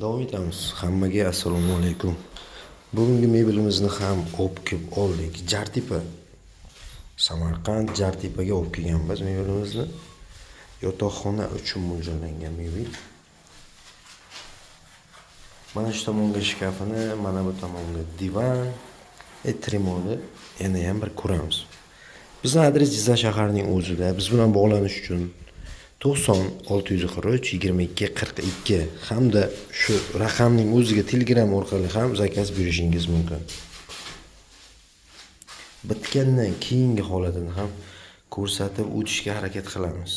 Davom etamiz. Hammaga assalomu alaykum. Bugungi mebelimizni ham o'pkib oldik. Jartepa. Samarqand Jartepaga olib kelganmiz mebelimizni. Yotoqxona uchun mo'ljallangan mebel. Mana shu tomonga shkafini, mana bu tomonga divan, trimoli yana ham bir ko'ramiz. Bizning adres Jizzax shaharining o'zida. Biz bilan bog'lanish uchun 90 643 22 42 hamda shu raqamning o'ziga Telegram orqali ham zakaz berishingiz mumkin. Bitgandan keyingi holatini ham ko'rsatib o'tishga harakat qilamiz.